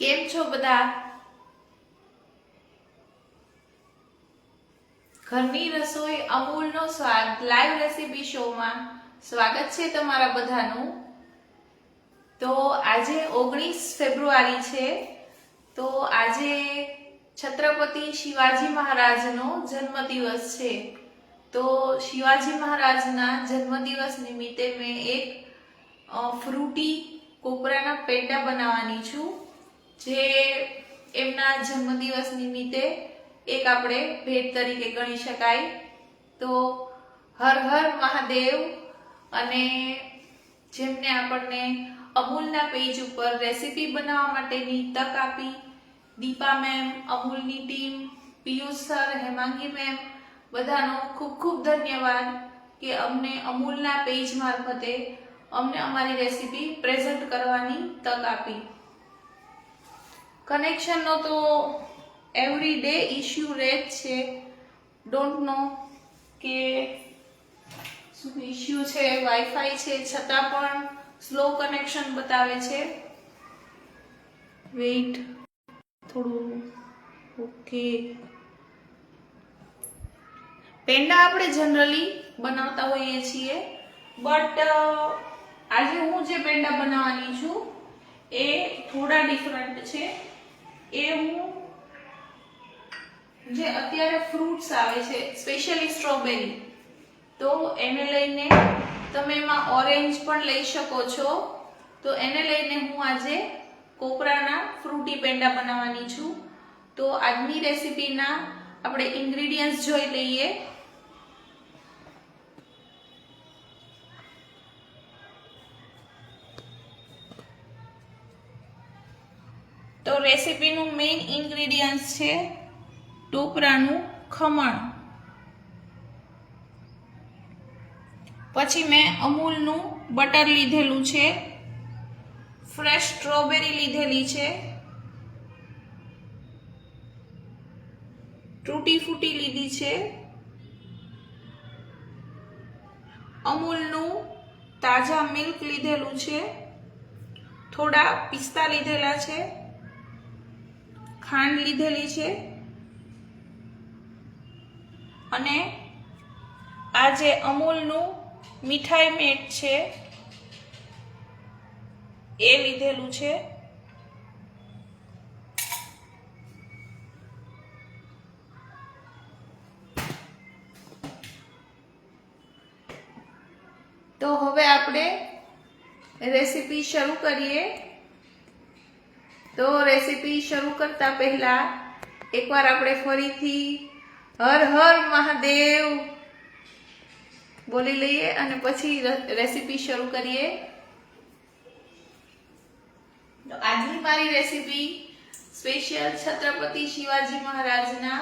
કેમ છો બધા? ઘરની રસોઈ અમૂલનો સ્વાદ લાઈવ રેસીપી શોમાં સ્વાગત છે તમારા બધાનું। તો આજે 19 ફેબ્રુઆરી છે। તો આજે છત્રપતિ શિવાજી મહારાજનો જન્મદિવસ છે। તો શિવાજી મહારાજના જન્મદિવસ નિમિત્તે મેં એક ફ્રૂટી કોપરાના પેંડા બનાવવાની છું, જે એમના જન્મદિવસ નિમિત્તે એક આપણે ભેટ તરીકે ગણી શકાય। તો હર હર મહાદેવ। અને જેમને આપણને અમૂલના પેજ ઉપર રેસીપી બનાવવા માટેની તક આપી, દીપા મેમ, અમૂલની team, Piyush sir, Hemangi ma'am, બધાનો ખૂબ ખૂબ ધન્યવાદ કે અમને અમૂલના પેજ મારફતે અમને અમારી રેસીપી પ્રેઝન્ટ કરવાની તક આપી। કનેક્શનનો તો એવરી ડે ઇશ્યુ રહે જ છે। ડોન્ટ નો કે શું ઇશ્યુ છે, વાઈફાઈ છે છતાં પણ સ્લો કનેક્શન બતાવે છે। વેઇટ થોડું। ઓકે, પેંડા આપણે જનરલી બનાવતા હોઈએ છીએ, બટ આજે હું જે પેંડા બનાવવાની છું એ થોડા ડિફરન્ટ છે। એ હું જે અત્યારે ફ્રૂટ્સ આવે છે, સ્પેશિયલી સ્ટ્રોબેરી, તો એને લઈને તમે એમાં ઓરેન્જ પણ લઈ શકો છો। તો એને લઈને હું આજે કોપરાના ફ્રૂટી પેંડા બનાવવાની છું। તો આજની રેસીપીના આપણે ઇન્ગ્રેડિયન્ટ્સ જોઈ લઈએ। તો રેસીપીનું મેઇન ઇન્ગ્રેડિયન્ટ્સ છે ટોપરાનું ખમણ, પછી મેં અમૂલનું બટર લીધેલું છે, ફ્રેશ સ્ટ્રોબેરી લીધેલી છે, ટૂટી ફૂટી લીધી છે, અમૂલનું તાજા મિલ્ક લીધેલું છે, થોડા પિસ્તા લીધેલા છે, ખાંડ લીધેલી છે, અને આ જે અમૂલનું મીઠાઈ મેટ છે એ લીધેલું છે। તો હવે આપણે રેસીપી શરૂ કરીએ। તો રેસીપી શરૂ કરતા પહેલા એકવાર આપણે ફરીથી હર હર મહાદેવ બોલી લઈએ અને પછી રેસીપી શરૂ કરીએ। તો આજની મારી રેસીપી સ્પેશિયલ છત્રપતિ શિવાજી મહારાજના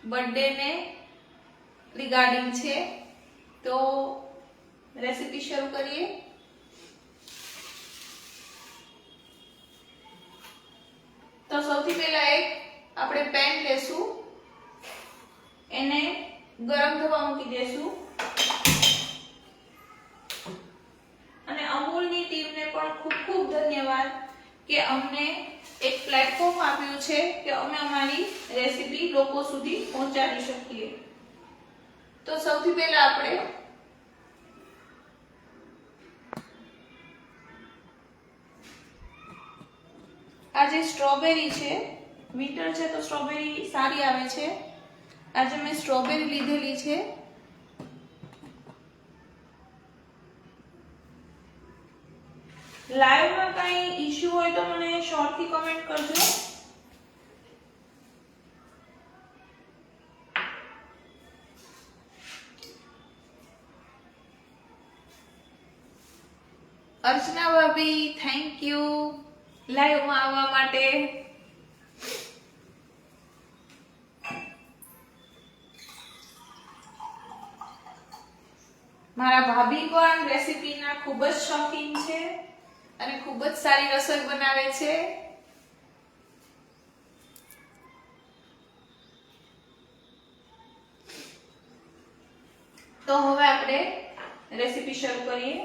બર્થડે ને રિગાર્ડિંગ છે। તો રેસીપી શરૂ કરીએ। તો સૌથી પહેલા એક આપણે પેન લેશું, એને ગરમ થવા મૂકી દેશું, અને અમૂલની ટીમને પણ ખૂબ ખૂબ ધન્યવાદ કે અમને એક પ્લેટફોર્મ આપ્યું છે કે અમે અમારી રેસીપી લોકો સુધી પહોંચાડી શકીએ। તો સૌથી પહેલા આપણે આ જે સ્ટ્રોબેરી છે, વિન્ટર છે તો સ્ટ્રોબેરી સારી આવે છે, આજે મેં સ્ટ્રોબેરી લીધેલી છે। લાઈવમાં કઈ ઇશ્યુ હોય તો મને શોર્ટથી કમેન્ટ કરજો। અર્ચના ભાભી, થેન્ક યુ લાઈવમાં આવવા માટે। મારા ભાભી પણ રેસીપીના ખૂબ જ શોખીન છે અને ખૂબ જ સારી રસોઈ બનાવે છે। તો હવે આપણે રેસીપી શરૂ કરીએ।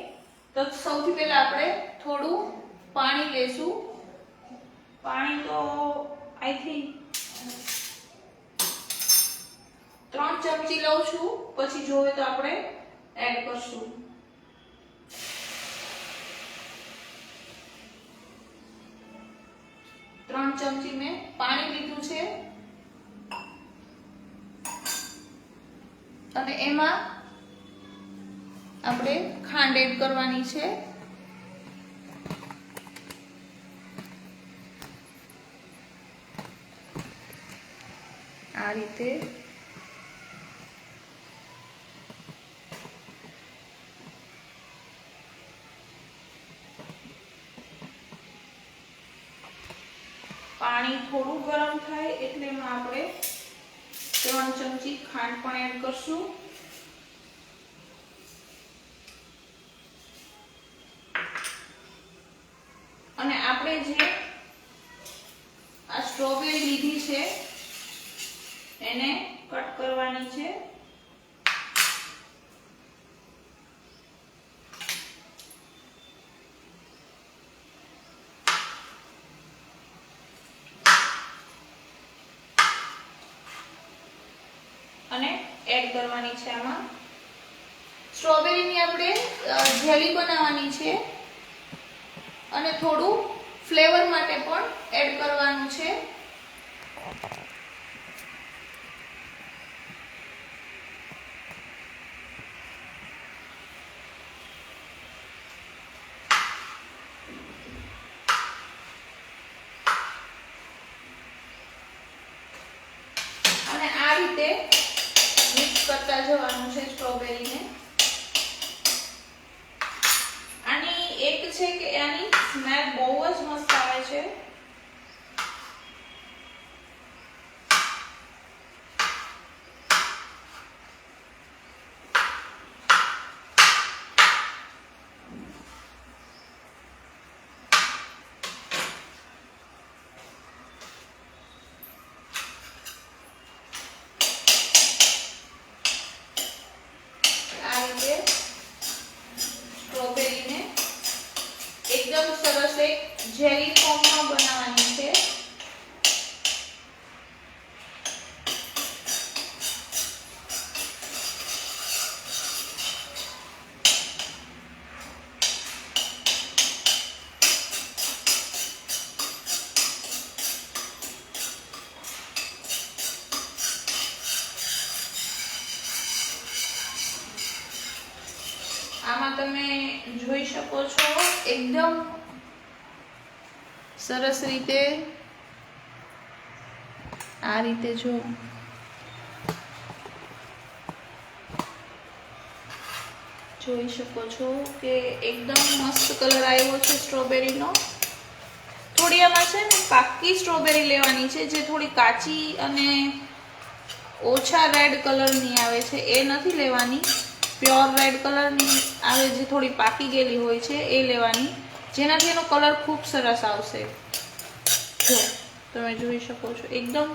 તો સૌથી પહેલા આપણે થોડું પાણી લેશું, પાણી તો આઈ થિંક 3 ચમચી લઉં છું, પછી જોઈએ તો આપણે એડ કરશું. ત્રણ ચમચી મેં પાણી લીધું છે અને એમાં આપણે ખાંડ એડ કરવાની છે. આ રીતે પાણી થોડું ગરમ થાય એટલે એમાં આપણે 3 ચમચી ખાંડ પણ એડ કરશું. અને આપણે જે આ સ્ટ્રોબેરી લીધી છે એને કટ કરવાની છે. અને એડ કરવાની છે આમાં. સ્ટ્રોબેરીની આપણે જેલી બનાવવાની છે અને થોડું ફ્લેવર માટે પણ એડ કરવાનું છે. અને આ રીતે મિક્સ કરતા જવાનું છે સ્ટ્રોબેરીને. આની એક છે કે આની સ્મેલ બહુ જ મસ્ત આવે છે. સ્ટ્રોબેરીને એકદમ સરસ એક જેલી ફોર્મમાં બનાવવાની છે. આમાં તમે જોઈ શકો છો એકદમ સરસ રીતે આ રીતે જોઈ શકો છો કે એકદમ મસ્ત કલર આવ્યો છે સ્ટ્રોબેરીનો. થોડી આમાં છે ને પાકી સ્ટ્રોબેરી લેવાની છે જે થોડી કાચી અને ઓછા રેડ કલરની આવે છે એ નથી લેવાની. પ્યોર રેડ કલરની આવે જે થોડી પાકી ગયેલી હોય છે એ લેવાની, જેનાથી એનો કલર ખૂબ સરસ આવશે. જો તમે જોઈ શકો છો એકદમ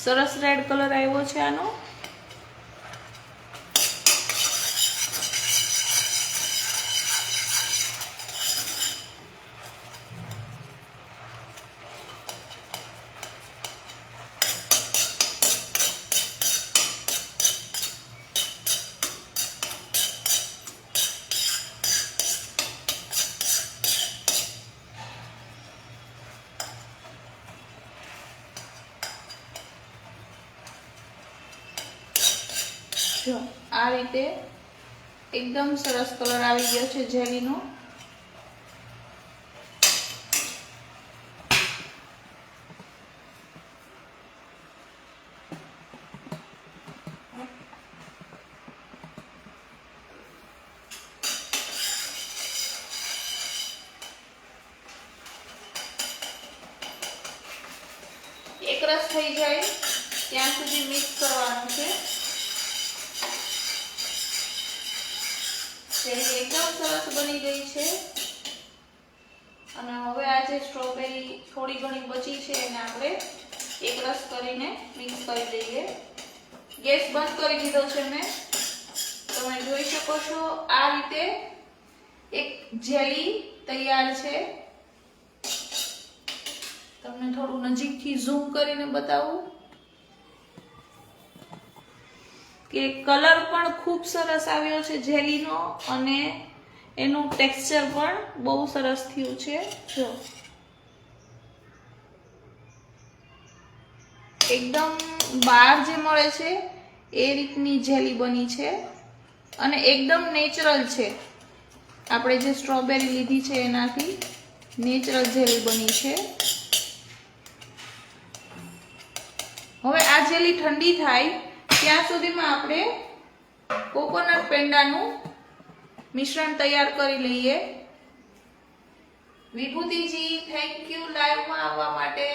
સરસ રેડ કલર આવ્યો છે આનો. જો આ રીતે એકદમ સરસ કલર આવી ગયો છે જેલીનો. એકરસ થઈ જાય ત્યાં સુધી મિક્સ કરવાનું છે. એકદમ સરસ બની ગઈ છે. અને હવે આ જે સ્ટ્રોબેરી થોડી ઘણી બચી છે એને આપણે એકરસ કરીને મિક્સ કરી દઈએ. ગેસ બંધ કરી દીધો છે મેં. તમે જોઈ શકો છો આ રીતે એક જેલી તૈયાર છે. તમને થોડું નજીકથી ઝૂમ કરીને બતાવું કે કલર પણ ખૂબ સરસ આવ્યો છે જેલીનો, અને એનું ટેક્સચર પણ બહુ સરસ થયું છે. જો એકદમ બહાર જે મળે છે એ રીતની જેલી બની છે, અને એકદમ નેચરલ છે. આપણે જે સ્ટ્રોબેરી લીધી છે એનાથી નેચરલ જેલી બની છે. હવે આ જેલી ઠંડી થાય ત્યાં સુધીમાં આપણે કોકોનટ પેંડાનું મિશ્રણ તૈયાર કરી લઈએ. વિભૂતિજી, થેન્ક યુ લાઈવમાં આવવા માટે.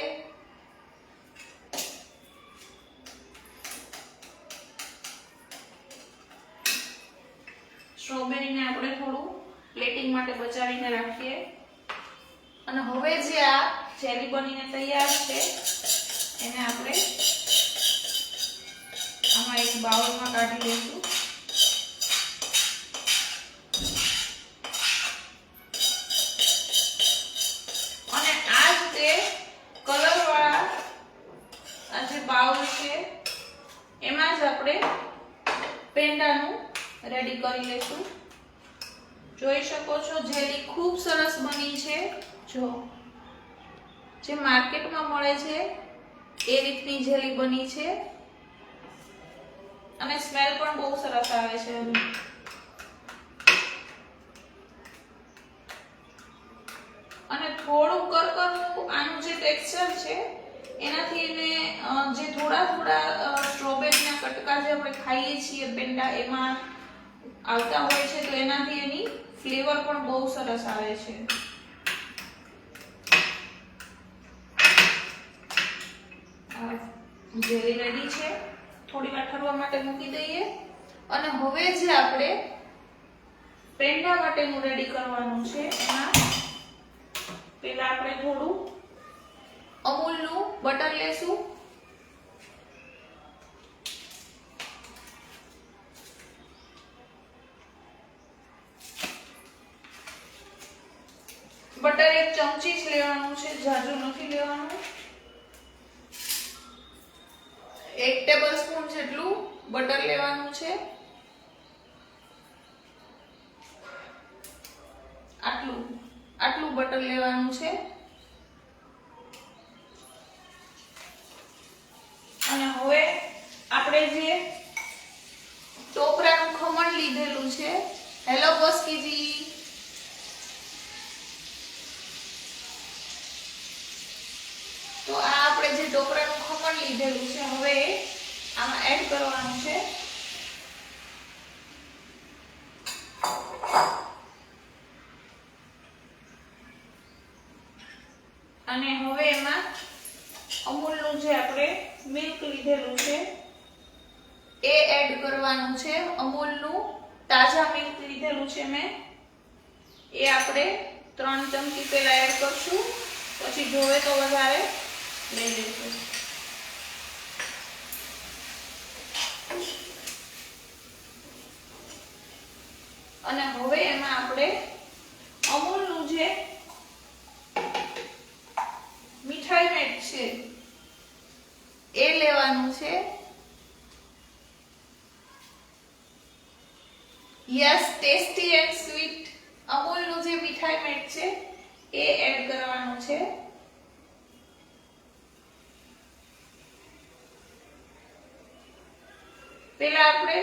સ્ટ્રોબેરીને આપણે થોડું પ્લેટિંગ માટે બચાવીને રાખીએ. અને હવે જે આ જેલી બનીને તૈયાર છે એને આપણે આમાં એક બાઉલમાં કાઢી લઈશું. અને આ જ તે કલર વાળા આ જે બાઉલ છે એમાં જ આપણે પેંડાનું રેડી કરી લઈશું. જોઈ શકો છો જેલી ખૂબ સરસ બની છે. જો જે માર્કેટમાં મળે છે એ રીતની જેલી બની છે, અને સ્મેલ પણ બહુ સરસ આવે છે. અને થોડું કરકરું આનું જે ટેક્સચર છે એનાથી એને જે થોડા સ્ટ્રોબેરીના કટકા જે આપણે ખાઈએ છીએ પેંડા એમાં આવતા હોય છે, તો એનાથી એની ફ્લેવર પણ બહુ સરસ આવે છે. જેલી રેડી છે. થોડી વાર ઠરવા માટે મૂકી દઈએ. અને હવે જે આપણે પેંડા માટેનું રેડી કરવાનું છે એમાં પહેલા આપણે થોડું અમૂલનું બટર લેશું. બટર 1 ચમચી જ લેવાનું છે, ઝાઝુ નથી લેવાનું. 1 ટેબલસ્પૂન જેટલું બટર લેવાનું છે. આટલું બટર લેવાનું છે. અને હવે આપણે જે ટોપરાનું ખમણ લીધેલું છે, હેલો બસ્કીજી, તો આ આપણે જે ટોપરાનું ખમણ લીધેલું છે હવે આમાં એડ કરવાનું છે. અને હવે એમાં અમૂલનું જે આપણે મિલ્ક લીધેલું છે એ એડ કરવાનું છે. અમૂલનું તાજા મિલ્ક લીધેલું છે મેં, એ આપણે 3 ચમચી પહેલા એડ કરશું, પછી જોવે તો વધારે લઈ લઈશું. અને હવે એમાં આપણે અમૂલનું જે મીઠાઈ મેટ છે એ લેવાનું છે. યસ, ટેસ્ટી એન્ડ સ્વીટ અમૂલનું જે મીઠાઈ મેટ છે એ એડ કરવાનું છે. પહેલા આપણે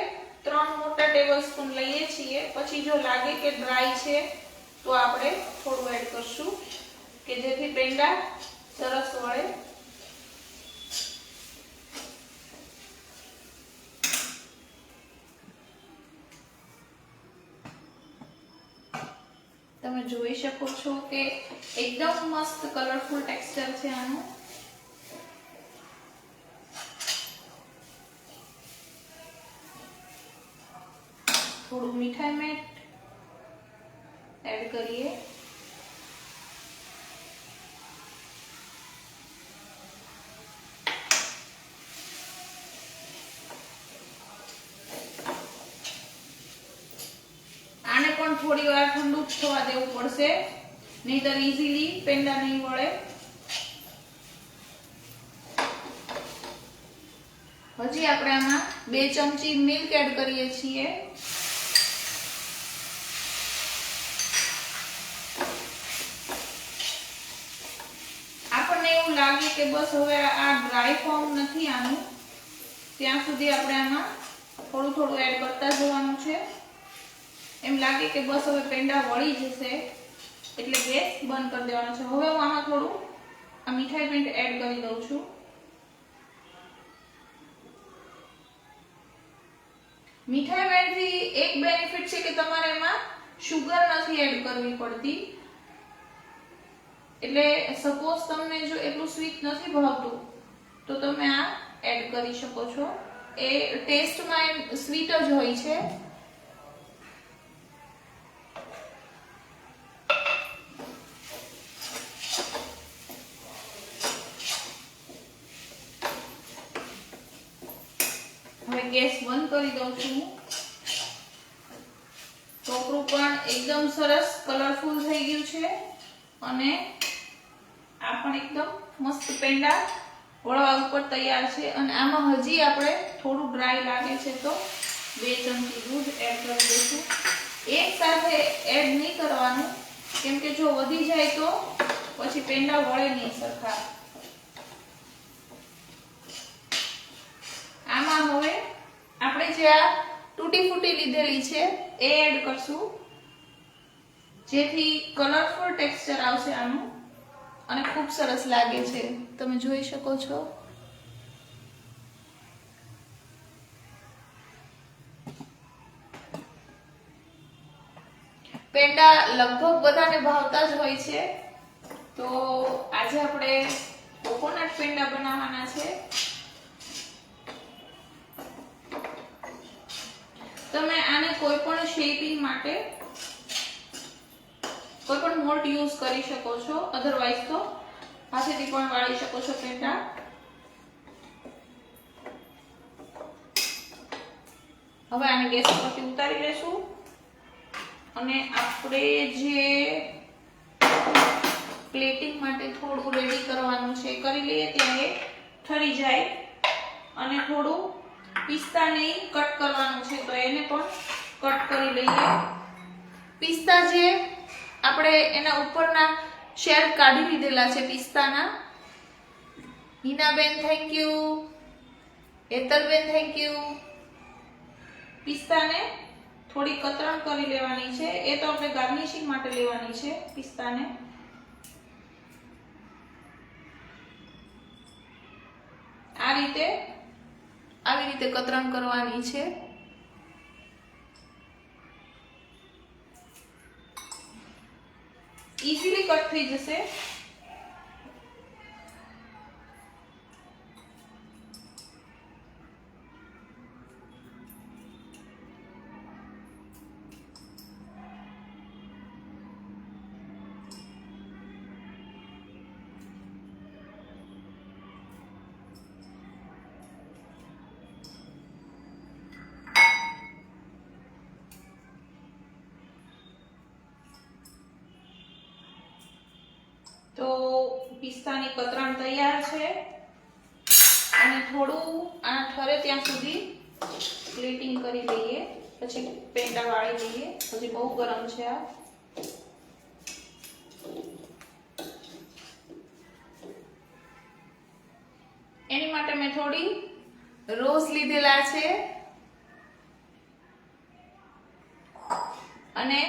3 મોટા ટેબલસ્પૂન લઈએ છીએ, પછી જો લાગે કે ડ્રાય છે તો આપણે થોડું એડ કરશું કે જેથી પેંડા સરસ વળે. તમે જોઈ શકો છો કે એકદમ મસ્ત કલરફુલ ટેક્સચર છે આનું. થોડું મીઠાઈ મેટ એડ કરીએ. આને પણ થોડી વાર ઠંડુ થવા દેવું પડશે, નહીતર ઈઝીલી પેંડા નહીં વળે. હજી આપણે આમાં 2 ચમચી મિલ્ક એડ કરીએ છીએ. આપણને એવું લાગે કે બસ હવે આ ડ્રાય ફોર્મ નથી આનું, ત્યાં સુધી આપણે આમાં થોડું થોડું એડ કરતા જવાનું છે. એમ લાગે કે બસ હવે પેંડા વળી જશે એટલે ગેસ બંધ કરી દેવાનો છે. હવે હું આમાં થોડું આ મીઠાઈ પેંડ એડ કરી દઉં છું. મીઠાઈ પેંડથી એક બેનિફિટ છે કે તમારે એમાં શુગર નથી એડ કરવી પડતી. એટલે સપોઝ તમને જો એટલું સ્વીટ નથી ભાવતું તો તમે આ એડ કરી શકો છો. એ ટેસ્ટમાં સ્વીટ જ હોય છે. હવે ગેસ બંધ કરી દઉં છું. ટોપરું પણ એકદમ સરસ કલરફુલ થઈ ગયું છે અને આ પણ એકદમ મસ્ત પેંડા વળવા ઉપર તૈયાર છે. અને આમાં હજી આપણે થોડું ડ્રાય લાગે છે તો 2 ચમચી દૂધ એડ કરી દઈશું. એક સાથે એડ નહીં કરવાનું, કેમ કે જો વધી જાય તો પછી પેંડા વળે નહીં સરખા. આમાં હવે આપણે જે આ તૂટી ફૂટી લીધેલી છે એ એડ કરશું, જેથી કલરફુલ ટેક્સચર આવશે આનું અને ખૂબ સરસ લાગે છે. તમે જોઈ શકો છો. પેંડા લગભગ બધાને ભાવતા જ હોય છે. તો આજે આપણે કોકોનટ પેંડા બનાવવાના છે. તમે આને કોઈ પણ શેપિંગ માટે કોઈ પણ મોલ્ડ યુઝ કરી શકો છો, અધરવાઇઝ તો હાથેથી પણ વાળી શકો છો પેંડા. હવે આને ગેસ પરથી ઉતારી લેશું અને આપણે જે પ્લેટિંગ માટે થોડું રેડી કરવાનું છે કરી લઈએ. ત્યાં એ ઠરી જાય અને થોડું પિસ્તાને કટ કરવાનું છે તો એને પણ કટ કરી લઈએ. પિસ્તા જે આપણે એના ઉપરના શેલ કાઢી લીધેલા છે પિસ્તાના. હિનાબેન થેન્ક યુ, હેતલબેન થેન્ક યુ. પિસ્તાને થોડી કતરણ કરી લેવાની છે. એ તો આપણે ગાર્નિશિંગ માટે લેવાની છે પિસ્તાને. આવી રીતે કતરણ કરવાની છે. ઈઝીલી કટ થઈ જશે. તો પિસ્તાની કતરણ તૈયાર છે અને થોડું આ ઠરે ત્યાં સુધી પ્લેટિંગ કરી લઈએ, પછી પેંડા વાળી લઈએ. હજી બહુ ગરમ છે આ. એની માટે મેં થોડી રોઝ લીધેલા છે અને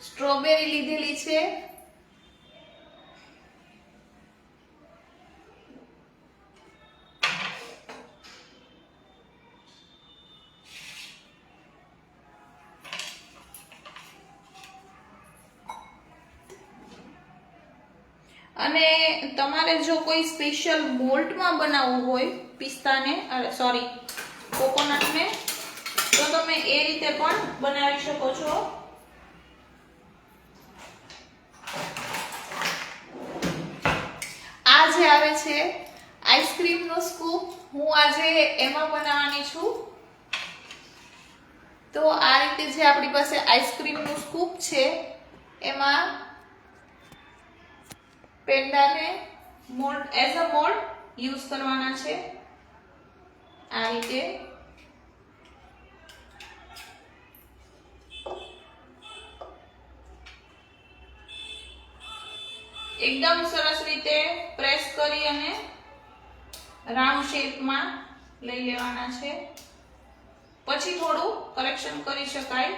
સ્ટ્રોબેરી લીધેલી છે. અને તમારે જો કોઈ સ્પેશિયલ મોલ્ટમાં બનાવવું હોય પિસ્તાને કોકોનટને, તો તમે એ રીતે પણ બનાવી શકો છો. આ જે આવે છે આઈસ્ક્રીમનો સ્કૂપ, હું આજે એમાં બનાવવાની છું. તો આ રીતે જે આપણી પાસે આઈસ્ક્રીમનું સ્કૂપ છે એમાં પેંડાને mould as a mould use કરવાના છે. આ રીતે એકદમ સરસ રીતે પ્રેસ કરી અને રાઉન્ડ શેપમાં લઈ લેવાના છે. પછી થોડું કરેક્શન કરી શકાય,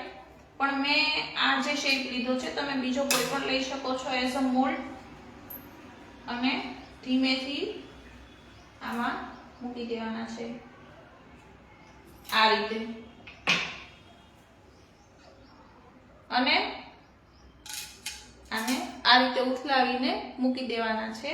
પણ મેં આ જે શેપ લીધો છે, તમે બીજો કોઈ પણ લઈ શકો છો એઝ અ મોલ્ડ. અને ધીમેથી આમાં મૂકી દેવાના છે આ રીતે. અને આને આ રીતે ઉથલાવીને મૂકી દેવાના છે.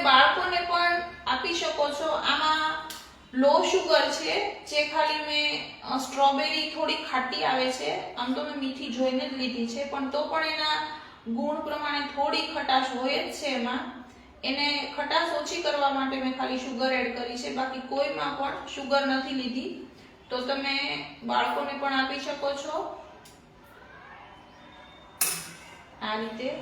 બાળકોને પણ આપી શકો છો. આમાં લો શુગર છે, જે ખાલી મેં સ્ટ્રોબેરી થોડી ખાટી આવે છે, આમ તો મેં મીઠી જોઈને જ લીધી છે, પણ તો પણ એના ગુણ પ્રમાણે થોડી ખટાશ હોય જ છે એમાં. એને ખટાશ ઓછી કરવા માટે મેં ખાલી શુગર એડ કરી છે, બાકી કોઈમાં પણ શુગર નથી લીધી. તો તમે બાળકોને પણ આપી શકો છો આ રીતે.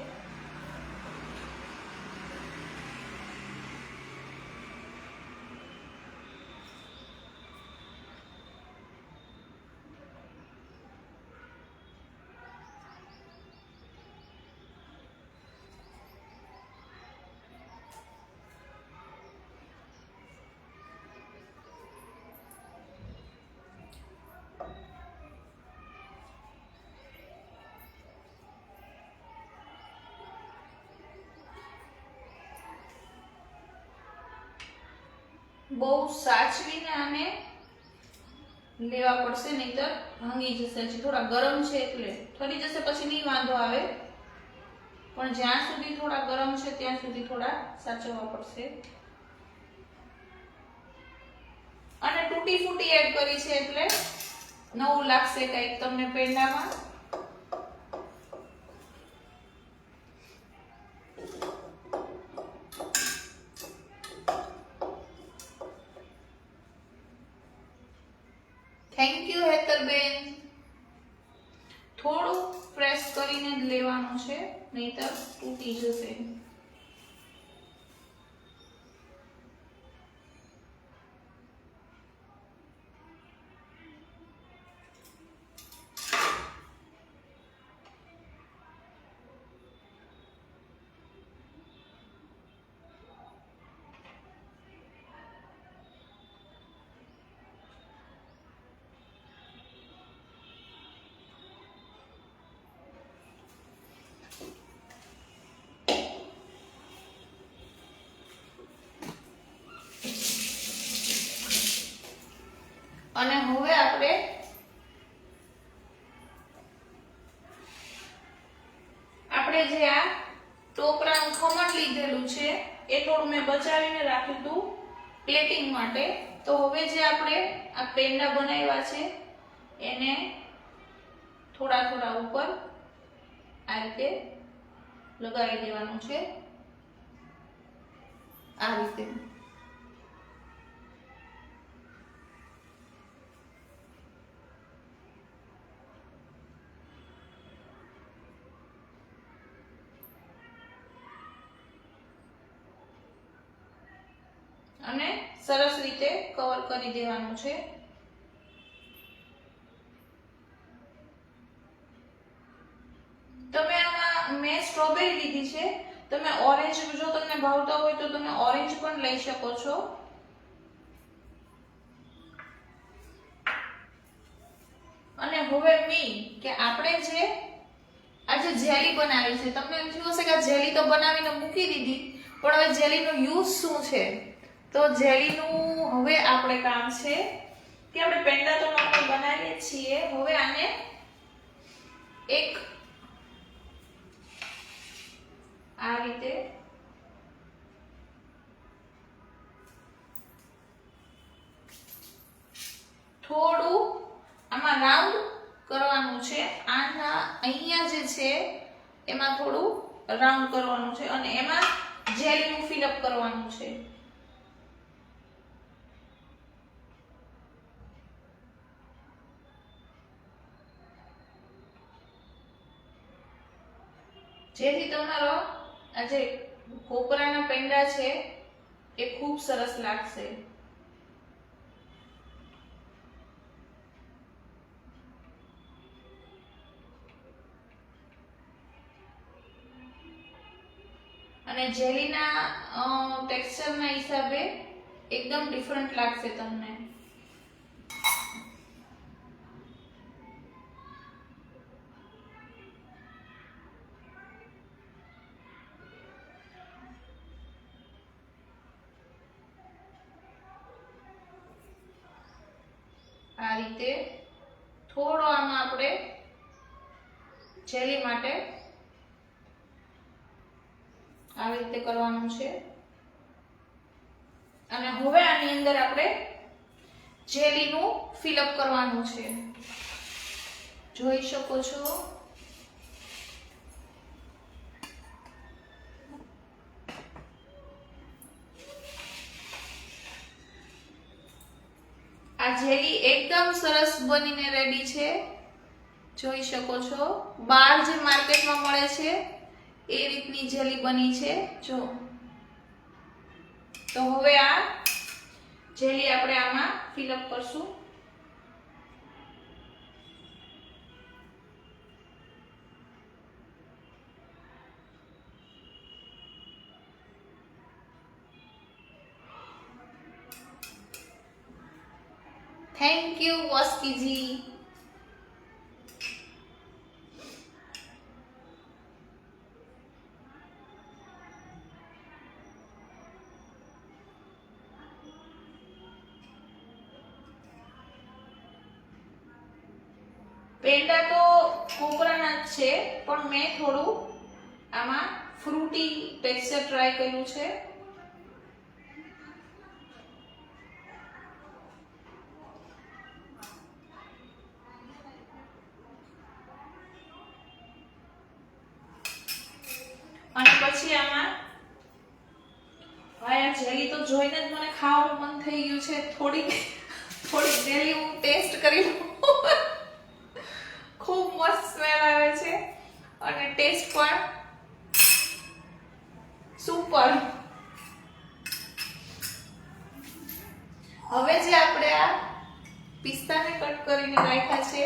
બહુ સાચવીને આને લેવા પડશે, નહીતર ભાંગી જશે. હજી થોડા ગરમ છે એટલે ઠરી જશે પછી નહીં વાંધો આવે, પણ જ્યાં સુધી થોડા ગરમ છે ત્યાં સુધી થોડા સાચવવા પડશે. અને તૂટી ફૂટી એડ કરી છે એટલે નવું લાગશે કંઈક તમને પેંડામાં. Thank you Hetalben. થોડું પ્રેસ કરીને જ લેવાનું છે, નહીતર તૂટી જશે. અને હવે આપણે જે આ ટોપરાનું ખમણ લીધેલું છે એ થોડું મેં બચાવીને રાખ્યું હતું પ્લેટિંગ માટે. તો હવે જે આપણે આ પેંડા બનાવ્યા છે એને થોડા થોડા ઉપર આ રીતે લગાવી દેવાનું છે આ રીતે. અને સરસ રીતે કવર કરી દેવાનું છે. તમે આમાં મેં સ્ટ્રોબેરી લીધી છે, તમે ઓરેન્જ જો તમને ભાવતા હોય તો તમે ઓરેન્જ પણ લઈ શકો છો. અને હવે કે આપણે જે આજે જેલી બનાવી છે, તમને એમ થયું હશે કે આ જેલી તો બનાવીને મૂકી દીધી, પણ હવે જેલીનો યુઝ શું છે? તો જેલીનું હવે આપણે કામ છે કે આપણે પેંડા તો નોર્મલ બનાવીએ છીએ, હવે આને એક આ રીતે થોડું આમાં રાઉન્ડ કરવાનું છે. આના અહીંયા જે છે એમાં થોડું રાઉન્ડ કરવાનું છે અને એમાં જેલીનું ફિલઅપ કરવાનું છે. જેથી તમારો આ જે કોપરાના પેંડા છે એ ખૂબ સરસ લાગશે. અને જેલીના ટેક્સચરના હિસાબે એકદમ ડિફરન્ટ લાગશે તમને. આ રીતે થોડો આમાં આપણે જેલી માટે આવી રીતે કરવાનું છે. અને હવે આની અંદર આપણે જેલીનું ફિલઅપ કરવાનું છે. જોઈ શકો છો આ જેલી એકદમ સરસ બનીને રેડી છે. જોઈ શકો છો બહાર જે માર્કેટમાં મળે છે એ રીતની જેલી બની છે. જો તો હવે આ જેલી આપણે આમાં ફિલઅપ કરશું. Thank you વસ્કીજી. પેંડા તો કોપરાના જ છે પણ મેં થોડું આમાં ફ્રૂટી ટેક્સચર ટ્રાય કર્યું છે. અને પછી આમાં ભાઈ આ જેલી તો જોઈને જ મને ખાવાનું મન થઈ ગયું છે. થોડી જેલી હું ટેસ્ટ કરી લઉં. ખૂબ મસ્ત સ્મેલ આવે છે અને ટેસ્ટ પણ સુપર. હવે જે આપણે આ પિસ્તાને કટ કરીને રાખ્યા છે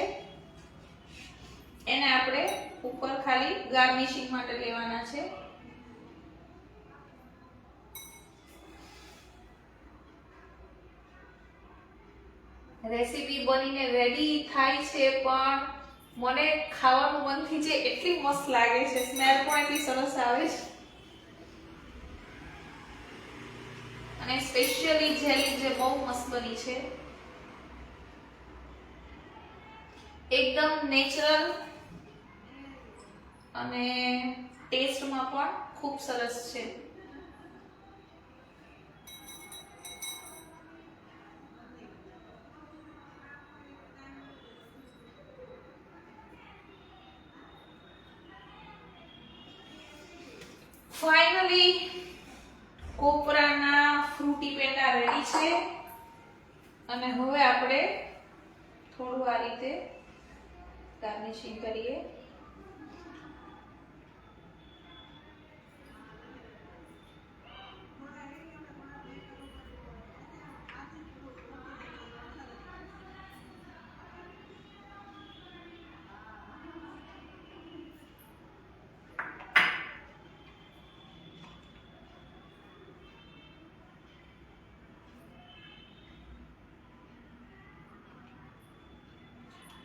એને આપણે ઉપર ખાલી ગાર્નિશિંગ માટે લેવાના છે. રેસીપી બનીને રેડી થાય છે પણ મને ખાવાનું મન થઈ જાય એટલી મસ્ત લાગે છે. સ્મેલ પણ એટલી સરસ આવે છે. અને સ્પેશિયલી જેલી જે બહુ મસ્ત બની છે. એકદમ નેચરલ અને ટેસ્ટમાં પણ ખૂબ સરસ છે. ફાઇનલી કોપરાના ફ્રૂટી પેંડા રેડી છે. અને હવે આપણે થોડું આ રીતે ગાર્નિશિંગ કરીએ.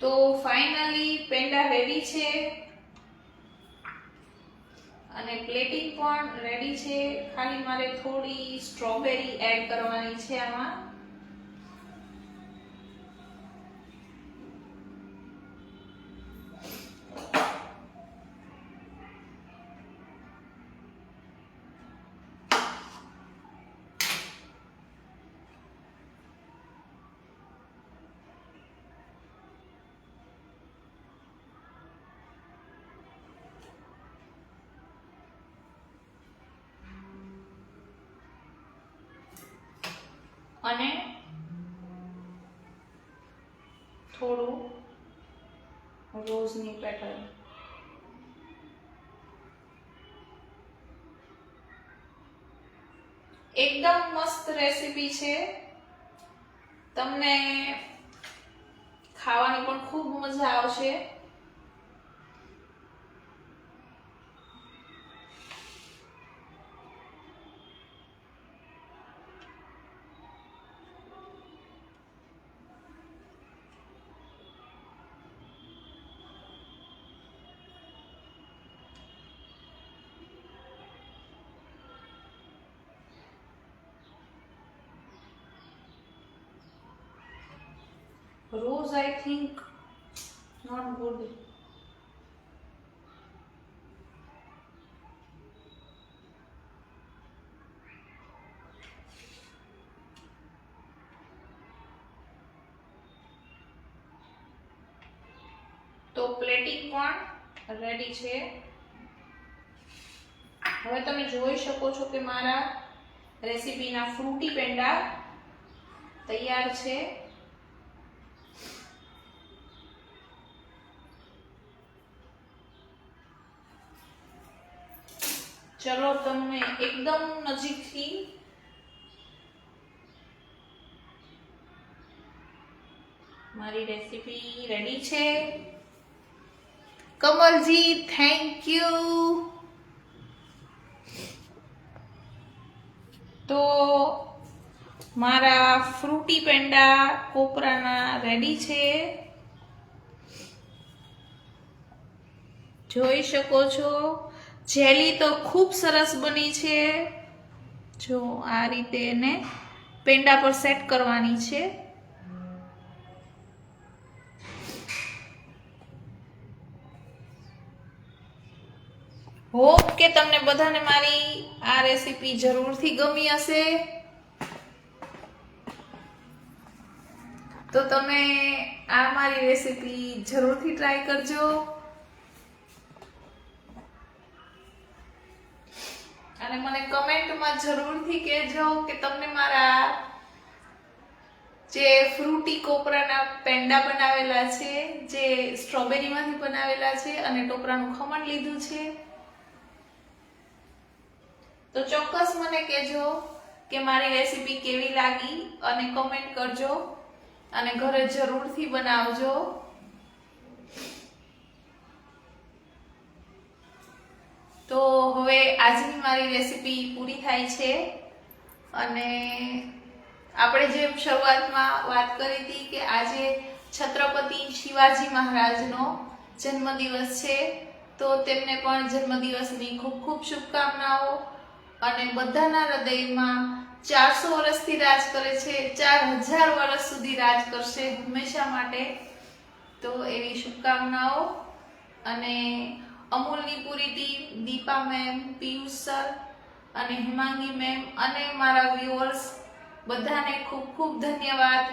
તો ફાઇનલી પેંડા રેડી છે અને પ્લેટિંગ પણ રેડી છે. ખાલી મારે થોડી સ્ટ્રોબેરી એડ કરવાની છે આમાં. અને થોડું રોઝની પેટર્ન. એકદમ મસ્ત રેસીપી છે, તમને ખાવાની પણ ખૂબ મજા આવશે. Rose, I think, not good. તો પ્લેટિંગ પણ રેડી છે. હવે તમે જોઈ શકો છો કે મારા રેસીપીના ફ્રૂટી પેંડા તૈયાર છે. ચલો તમને એકદમ નજીકથી મારી રેસીપી રેડી છે. કમલજી, થેન્ક યુ. તો મારા ફ્રૂટી પેંડા કોપરાના રેડી છે, જોઈ શકો છો. જેલી તો ખૂબ સરસ બની છે. જો આ રીતે એને પેંડા પર સેટ કરવાની છે. હોપ કે તમને બધાને મારી આ રેસીપી જરૂરથી ગમી હશે. તો તમે આ મારી રેસીપી જરૂરથી ટ્રાય કરજો અને મને કમેન્ટમાં જરૂરથી કહેજો કે તમને મારા જે ફ્રૂટી કોપરાના પેંડા બનાવેલા છે, જે સ્ટ્રોબેરીમાંથી બનાવેલા છે અને ટોપરાનું ખમણ લીધું છે, તો ચોક્કસ મને કહેજો કે મારી રેસીપી કેવી લાગી અને કમેન્ટ કરજો અને ઘરે જરૂરથી બનાવજો. તો હવે આજની મારી રેસીપી પૂરી થાય છે અને આપણે જેમ શરૂઆતમાં વાત કરી હતી કે આજે છત્રપતિ શિવાજી મહારાજનો જન્મદિવસ છે, તો તેમને પણ જન્મદિવસની ખૂબ ખૂબ શુભકામનાઓ. અને બધાના હૃદયમાં 400 વર્ષથી રાજ કરે છે, 4000 વર્ષ સુધી રાજ કરશે હંમેશા માટે. તો એવી શુભકામનાઓ. અને અમૂલની પૂરી team, Deepa ma'am, Piyush sir અને હિમાંગી મેમ અને મારા વ્યુઅર્સ બધાને ખૂબ ખૂબ ધન્યવાદ.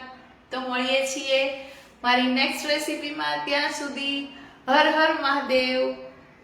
તો મળીએ છીએ મારી નેક્સ્ટ રેસીપીમાં. ત્યાં સુધી હર હર મહાદેવ.